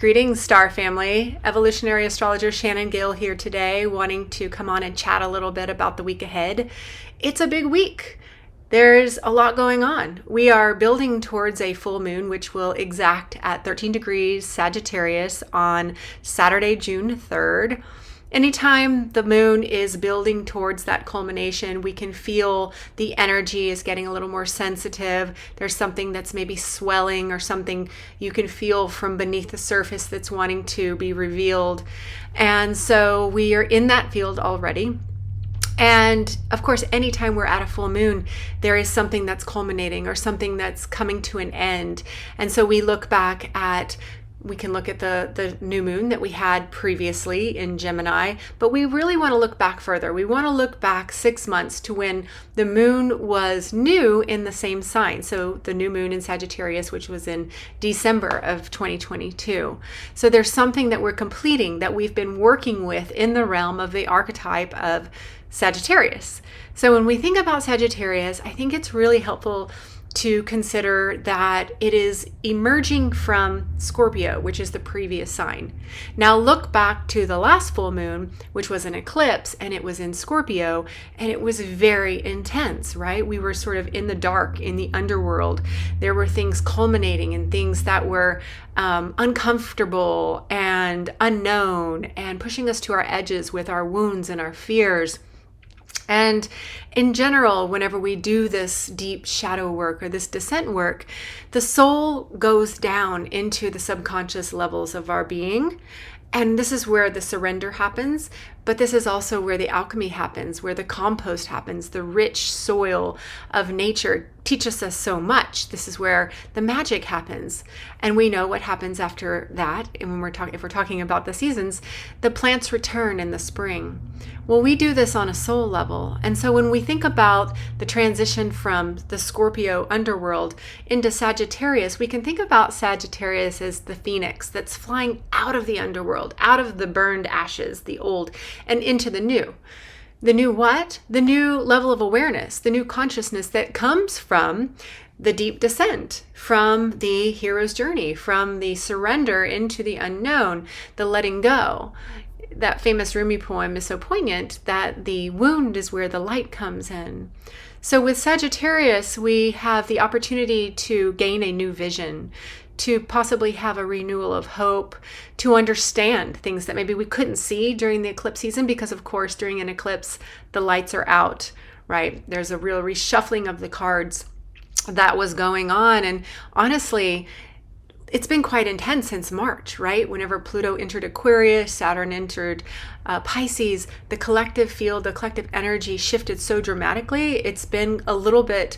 Greetings, Star Family. Evolutionary Astrologer Shannon Gill here today, wanting to come on and chat a little bit about the week ahead. It's a big week. There's a lot going on. We are building towards a full moon, which will exact at 13 degrees Sagittarius on Saturday, June 3rd. Anytime the moon is building towards that culmination, we can feel the energy is getting a little more sensitive. There's something that's maybe swelling or something you can feel from beneath the surface that's wanting to be revealed. And so we are in that field already. And of course, anytime we're at a full moon, there is something that's culminating or something that's coming to an end. And so we can look at the new moon that we had previously in Gemini, but we really want to look back further. We want to look back 6 months to when the moon was new in the same sign. So the new moon in Sagittarius, which was in December of 2022. So there's something that we're completing that we've been working with in the realm of the archetype of Sagittarius. So when we think about Sagittarius, I think it's really helpful to consider that it is emerging from Scorpio, which is the previous sign. Now look back to the last full moon, which was an eclipse, and it was in Scorpio, and it was very intense, right? We were sort of in the dark, in the underworld. There were things culminating and things that were uncomfortable and unknown and pushing us to our edges with our wounds and our fears. And in general, whenever we do this deep shadow work or this descent work, the soul goes down into the subconscious levels of our being. And this is where the surrender happens, but this is also where the alchemy happens, where the compost happens. The rich soil of nature teaches us so much. This is where the magic happens. And we know what happens after that. And if we're talking about the seasons, the plants return in the spring. Well, we do this on a soul level. And so when we think about the transition from the Scorpio underworld into Sagittarius, we can think about Sagittarius as the phoenix that's flying out of the underworld, out of the burned ashes, the old, and into the new. The new what? The new level of awareness, the new consciousness that comes from the deep descent, from the hero's journey, from the surrender into the unknown, the letting go. That famous Rumi poem is so poignant that the wound is where the light comes in. So with Sagittarius, we have the opportunity to gain a new vision, to possibly have a renewal of hope, to understand things that maybe we couldn't see during the eclipse season, because of course during an eclipse the lights are out, right? There's a real reshuffling of the cards that was going on. And honestly, it's been quite intense since March, right? Whenever Pluto entered Aquarius, Saturn entered Pisces, the collective field, the collective energy shifted so dramatically. It's been a little bit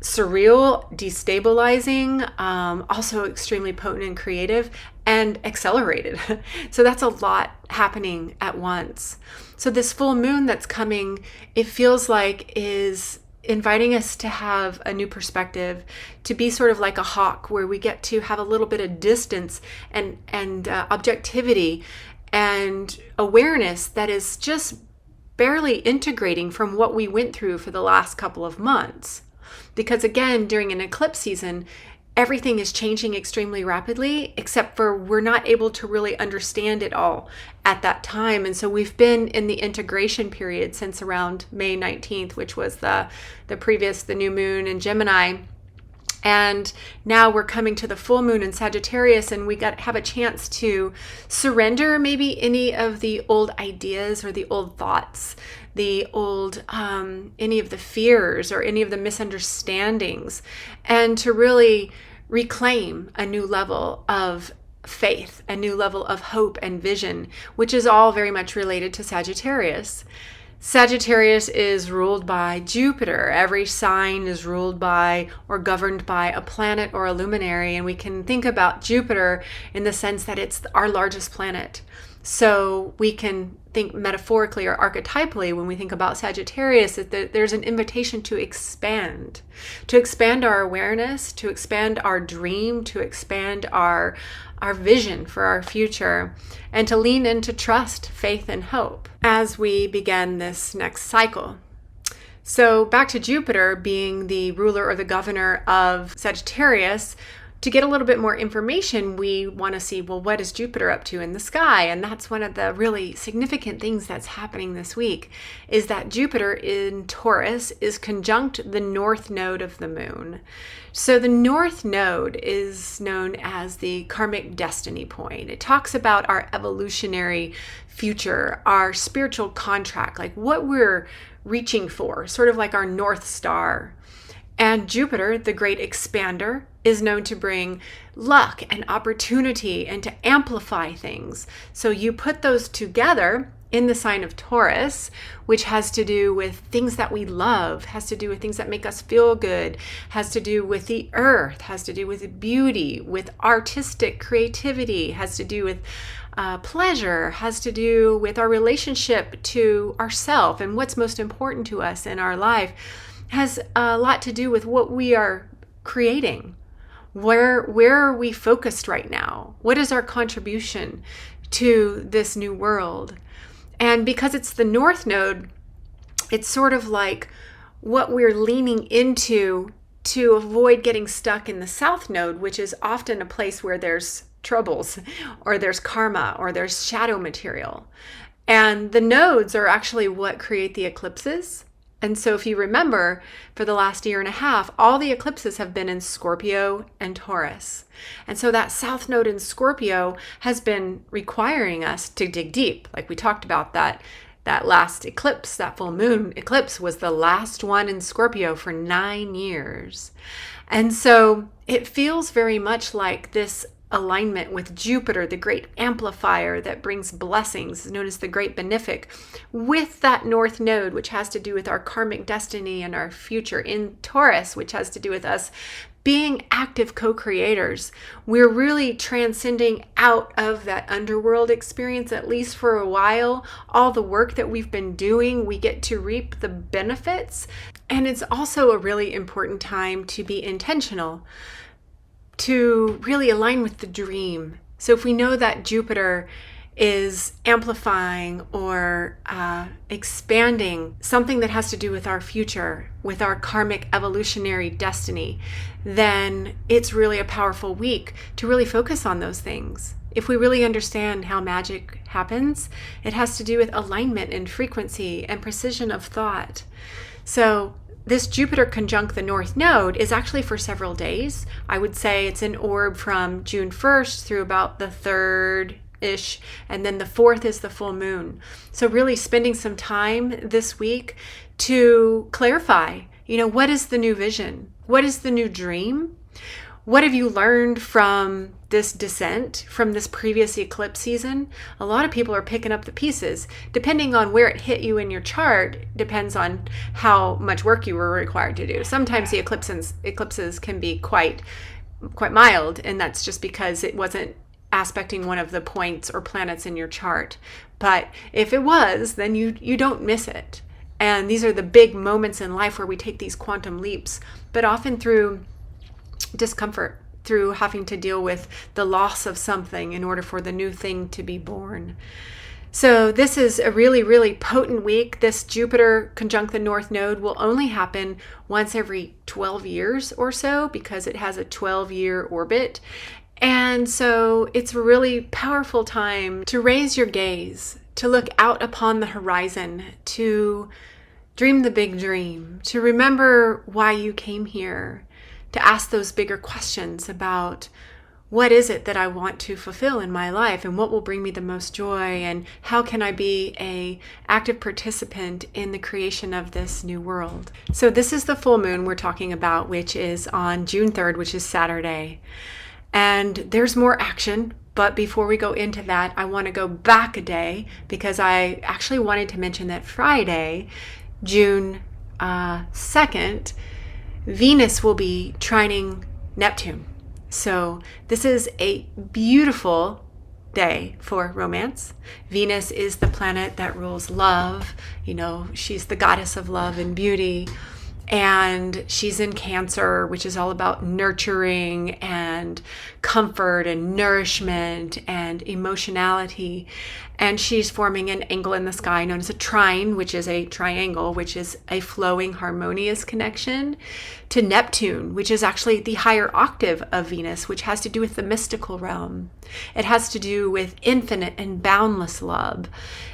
surreal, destabilizing, also extremely potent and creative, and accelerated. So that's a lot happening at once. So this full moon that's coming, it feels like is inviting us to have a new perspective, to be sort of like a hawk, where we get to have a little bit of distance and objectivity and awareness that is just barely integrating from what we went through for the last couple of months. Because again, during an eclipse season, everything is changing extremely rapidly, except for we're not able to really understand it all at that time. And so we've been in the integration period since around May 19th, which was the new moon in Gemini. And now we're coming to the full moon in Sagittarius, and we have a chance to surrender maybe any of the old ideas or the old thoughts, the old, any of the fears or any of the misunderstandings, and to really reclaim a new level of faith, a new level of hope and vision, which is all very much related to Sagittarius. Sagittarius is ruled by Jupiter. Every sign is ruled by or governed by a planet or a luminary, and we can think about Jupiter in the sense that it's our largest planet. So we can think metaphorically or archetypally when we think about Sagittarius that there's an invitation to expand our awareness, to expand our dream, to expand our vision for our future, and to lean into trust, faith, and hope as we begin this next cycle. So back to Jupiter being the ruler or the governor of Sagittarius, to get a little bit more information, we want to see, well, what is Jupiter up to in the sky? And that's one of the really significant things that's happening this week, is that Jupiter in Taurus is conjunct the north node of the moon. So the north node is known as the karmic destiny point. It talks about our evolutionary future, our spiritual contract, like what we're reaching for, sort of like our North Star. And Jupiter, the great expander, is known to bring luck and opportunity and to amplify things. So you put those together in the sign of Taurus, which has to do with things that we love, has to do with things that make us feel good, has to do with the earth, has to do with beauty, with artistic creativity, has to do with pleasure, has to do with our relationship to ourself and what's most important to us in our life, has a lot to do with what we are creating. Where are we focused right now? What is our contribution to this new world? And because it's the north node, it's sort of like what we're leaning into to avoid getting stuck in the south node, which is often a place where there's troubles or there's karma or there's shadow material. And the nodes are actually what create the eclipses. And so if you remember, for the last year and a half, all the eclipses have been in Scorpio and Taurus. And so that south node in Scorpio has been requiring us to dig deep. Like we talked about that last eclipse, that full moon eclipse was the last one in Scorpio for 9 years. And so it feels very much like this alignment with Jupiter, the great amplifier that brings blessings, known as the great benefic, with that north node, which has to do with our karmic destiny and our future in Taurus, which has to do with us being active co-creators. We're really transcending out of that underworld experience, at least for a while. All the work that we've been doing, we get to reap the benefits. And it's also a really important time to be intentional, to really align with the dream. So if we know that Jupiter is amplifying or expanding something that has to do with our future, with our karmic evolutionary destiny, then it's really a powerful week to really focus on those things. If we really understand how magic happens, it has to do with alignment and frequency and precision of thought. So this Jupiter conjunct the North Node is actually for several days. I would say it's an orb from June 1st through about the 3rd-ish, and then the 4th is the full moon. So really spending some time this week to clarify, what is the new vision? What is the new dream? What have you learned from this descent, from this previous eclipse season? A lot of people are picking up the pieces. Depending on where it hit you in your chart, depends on how much work you were required to do. Sometimes the eclipses can be quite mild, and that's just because it wasn't aspecting one of the points or planets in your chart. But if it was, then you don't miss it. And these are the big moments in life where we take these quantum leaps, but often through discomfort, through having to deal with the loss of something in order for the new thing to be born. So this is a really, really potent week. This Jupiter conjunct the North Node will only happen once every 12 years or so because it has a 12-year orbit. And so it's a really powerful time to raise your gaze, to look out upon the horizon, to dream the big dream, to remember why you came here, to ask those bigger questions about what is it that I want to fulfill in my life and what will bring me the most joy and how can I be an active participant in the creation of this new world. So this is the full moon we're talking about, which is on June 3rd, which is Saturday. And there's more action, but before we go into that, I want to go back a day because I actually wanted to mention that Friday, June 2nd, Venus will be trining Neptune. So this is a beautiful day for romance. Venus is the planet that rules love. She's the goddess of love and beauty. And she's in Cancer, which is all about nurturing and comfort and nourishment and emotionality. And she's forming an angle in the sky known as a trine, which is a triangle, which is a flowing, harmonious connection to Neptune, which is actually the higher octave of Venus, which has to do with the mystical realm. It has to do with infinite and boundless love.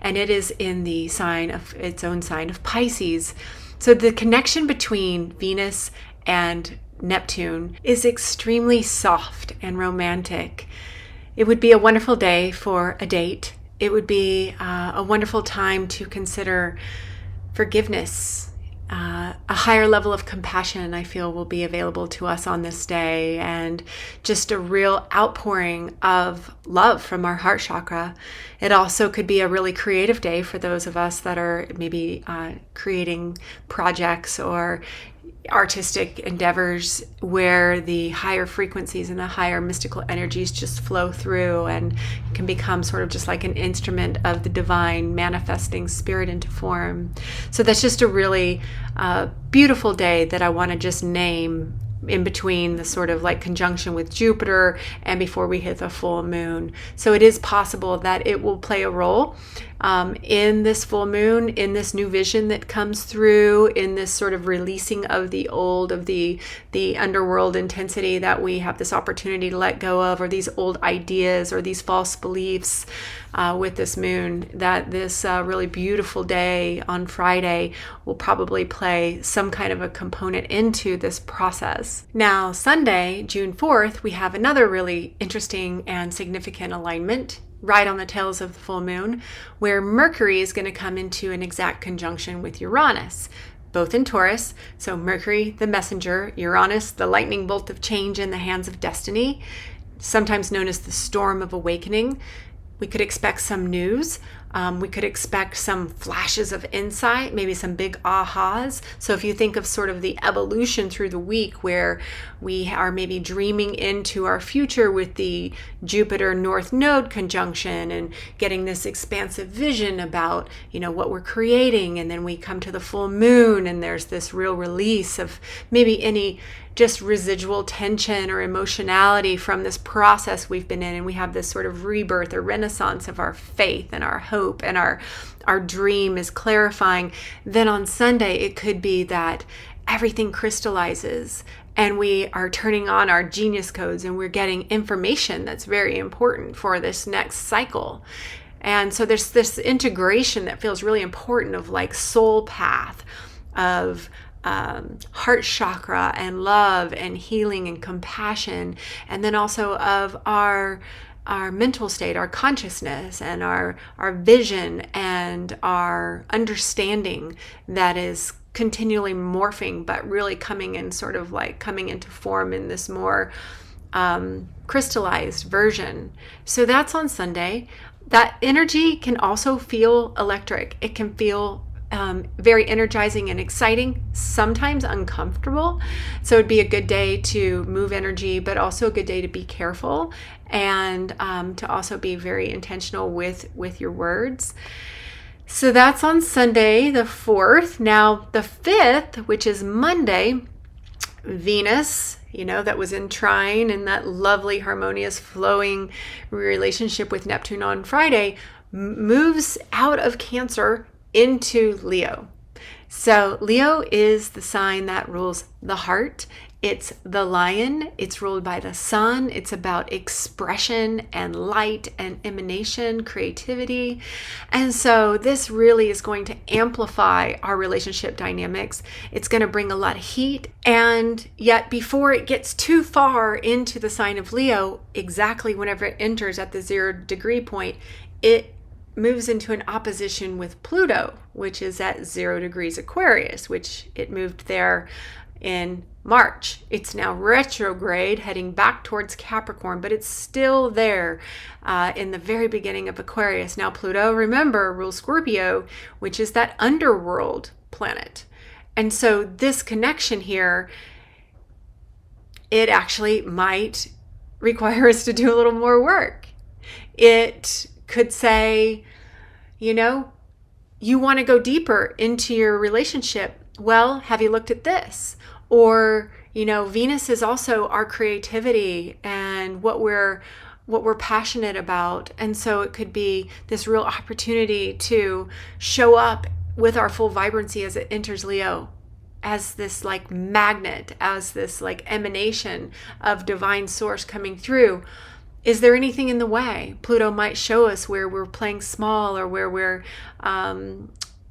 And it is in the sign of its own sign of Pisces. So the connection between Venus and Neptune is extremely soft and romantic. It would be a wonderful day for a date. It would be a wonderful time to consider forgiveness. A higher level of compassion, I feel, will be available to us on this day, and just a real outpouring of love from our heart chakra. It also could be a really creative day for those of us that are maybe creating projects or artistic endeavors where the higher frequencies and the higher mystical energies just flow through and can become sort of just like an instrument of the divine manifesting spirit into form. So that's just a really beautiful day that I want to just name in between the sort of like conjunction with Jupiter and before we hit the full moon. So it is possible that it will play a role in this full moon, in this new vision that comes through, in this sort of releasing of the old, of the underworld intensity that we have this opportunity to let go of, or these old ideas or these false beliefs with this moon, that this really beautiful day on Friday will probably play some kind of a component into this process. Now, Sunday, June 4th, we have another really interesting and significant alignment right on the tails of the full moon, where Mercury is going to come into an exact conjunction with Uranus, both in Taurus. So Mercury, the messenger, Uranus, the lightning bolt of change in the hands of destiny, sometimes known as the storm of awakening. We could expect some news. We could expect some flashes of insight, maybe some big ahas. So if you think of sort of the evolution through the week where we are maybe dreaming into our future with the Jupiter North Node conjunction and getting this expansive vision about, what we're creating. And then we come to the full moon and there's this real release of maybe any just residual tension or emotionality from this process we've been in. And we have this sort of rebirth or renaissance of our faith and our hope, and our dream is clarifying. Then on Sunday, it could be that everything crystallizes and we are turning on our genius codes and we're getting information that's very important for this next cycle. And so there's this integration that feels really important of like soul path, of heart chakra and love and healing and compassion, and then also of our mental state, our consciousness and our vision and our understanding that is continually morphing, but really coming into form in this more crystallized version. So that's on Sunday. That energy can also feel electric. It can feel very energizing and exciting, sometimes uncomfortable. So it'd be a good day to move energy, but also a good day to be careful and to also be very intentional with your words. So that's on Sunday, the 4th. Now, the 5th, which is Monday, Venus, that was in trine and that lovely, harmonious, flowing relationship with Neptune on Friday, moves out of Cancer into Leo. So Leo is the sign that rules the heart. It's the lion. It's ruled by the sun. It's about expression and light and emanation, creativity. And so this really is going to amplify our relationship dynamics. It's going to bring a lot of heat. And yet before it gets too far into the sign of Leo, exactly whenever it enters at the 0 degree point, it moves into an opposition with Pluto, which is at 0 degrees Aquarius, which it moved there in March. It's now retrograde, heading back towards Capricorn, but it's still there in the very beginning of Aquarius. Now, Pluto, remember, rules Scorpio, which is that underworld planet. And so this connection here, it actually might require us to do a little more work. It could say, you want to go deeper into your relationship. well, have you looked at this? Or, Venus is also our creativity and what we're passionate about. And so it could be this real opportunity to show up with our full vibrancy as it enters Leo, as this like magnet, as this like emanation of divine source coming through. Is there anything in the way? Pluto might show us where we're playing small, or where we're,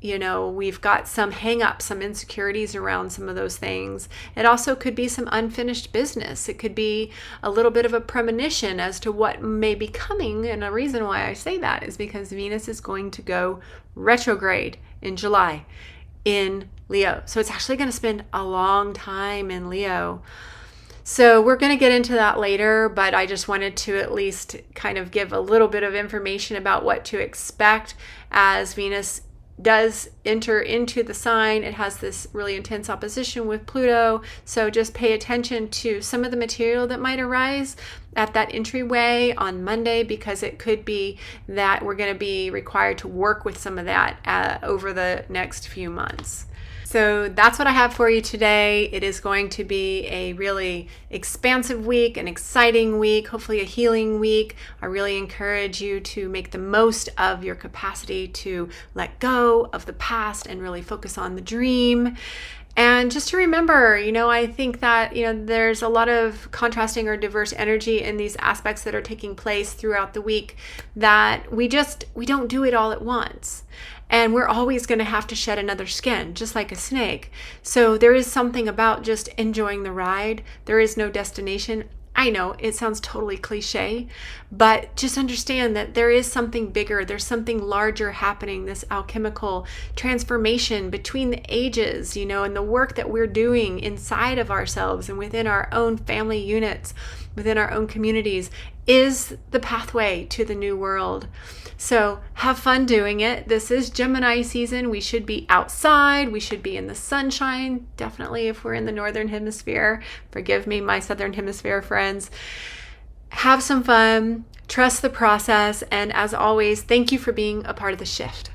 we've got some hang-ups, some insecurities around some of those things. It also could be some unfinished business. It could be a little bit of a premonition as to what may be coming. And the reason why I say that is because Venus is going to go retrograde in July in Leo. So it's actually going to spend a long time in Leo. So we're going to get into that later, but I just wanted to at least kind of give a little bit of information about what to expect as Venus does enter into the sign. It has this really intense opposition with Pluto. So just pay attention to some of the material that might arise at that entryway on Monday, because it could be that we're going to be required to work with some of that over the next few months. So that's what I have for you today. It is going to be a really expansive week, an exciting week, hopefully a healing week. I really encourage you to make the most of your capacity to let go of the past and really focus on the dream. And just to remember, I think that, there's a lot of contrasting or diverse energy in these aspects that are taking place throughout the week, that we don't do it all at once. And we're always going to have to shed another skin, just like a snake. So there is something about just enjoying the ride. There is no destination. I know it sounds totally cliche, but just understand that there is something bigger. There's something larger happening, this alchemical transformation between the ages, and the work that we're doing inside of ourselves and within our own family units, within our own communities, is the pathway to the new world. So have fun doing it. This is Gemini season. We should be outside. We should be in the sunshine. Definitely if we're in the northern hemisphere. Forgive me, my southern hemisphere friends. Have some fun. Trust the process. And as always, thank you for being a part of the shift.